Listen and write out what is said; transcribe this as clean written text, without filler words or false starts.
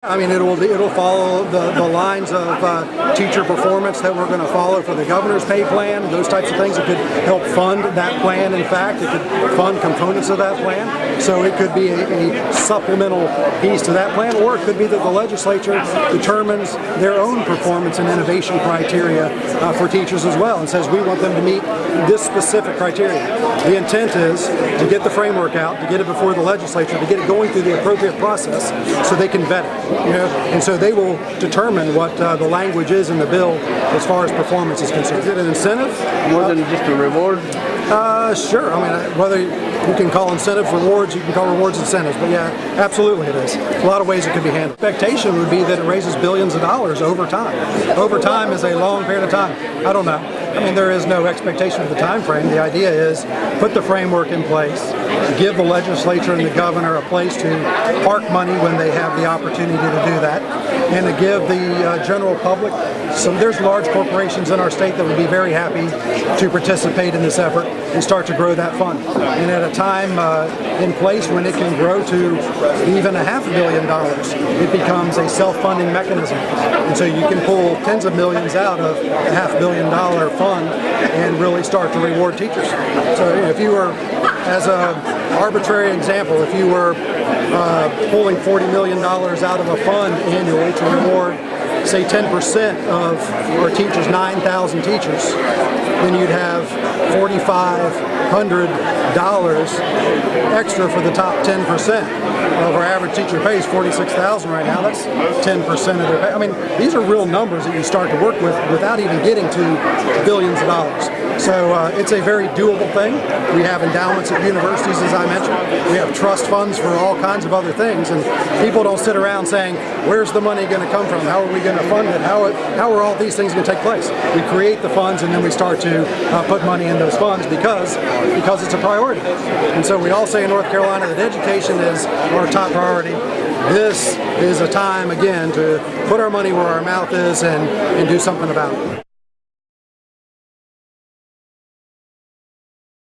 I mean, it'll follow the lines of teacher performance that we're going to follow for the governor's pay plan, those types of things. It could help fund that plan. In fact, it could fund components of that plan. So it could be a supplemental piece to that plan, or it could be that the legislature determines their own performance and innovation criteria for teachers as well, and says we want them to meet this specific criteria. The intent is to get the framework out, to get it before the legislature, to get it going through the appropriate process so they can vet it. And so they will determine what the language is in the bill as far as performance is concerned. Is it an incentive? More than just a reward? Sure. I mean, whether you can call incentives rewards, you can call rewards incentives, but yeah, absolutely it is. A lot of ways it could be handled. Expectation would be that it raises billions of dollars over time. Over time is a long period of time. I don't know. I mean, there is no expectation of the time frame. The idea is put the framework in place, give the legislature and the governor a place to park money when they have the opportunity to do that, and to give the general public there's large corporations in our state that would be very happy to participate in this effort and start to grow that fund. And at a time in place when it can grow to even $500 million, it becomes a self-funding mechanism. And so you can pull tens of millions out of a $500 million fund and really start to reward teachers. So if you were, as an arbitrary example, if you were pulling $40 million out of a fund annually to reward, say, 10% of our teachers, 9,000 teachers, then you'd have $4,500 extra for the top 10%. Well, our average teacher pays $46,000 right now. That's 10% of their pay. I mean, these are real numbers that you start to work with without even getting to billions of dollars. So it's a very doable thing. We have endowments at universities, as I mentioned. We have trust funds for all kinds of other things, and people don't sit around saying, where's the money going to come from? How are we going to fund it? How are all these things going to take place? We create the funds, and then we start to put money in those funds because it's a priority. And so we all say in North Carolina that education is our top priority. This is a time, again, to put our money where our mouth is and do something about it.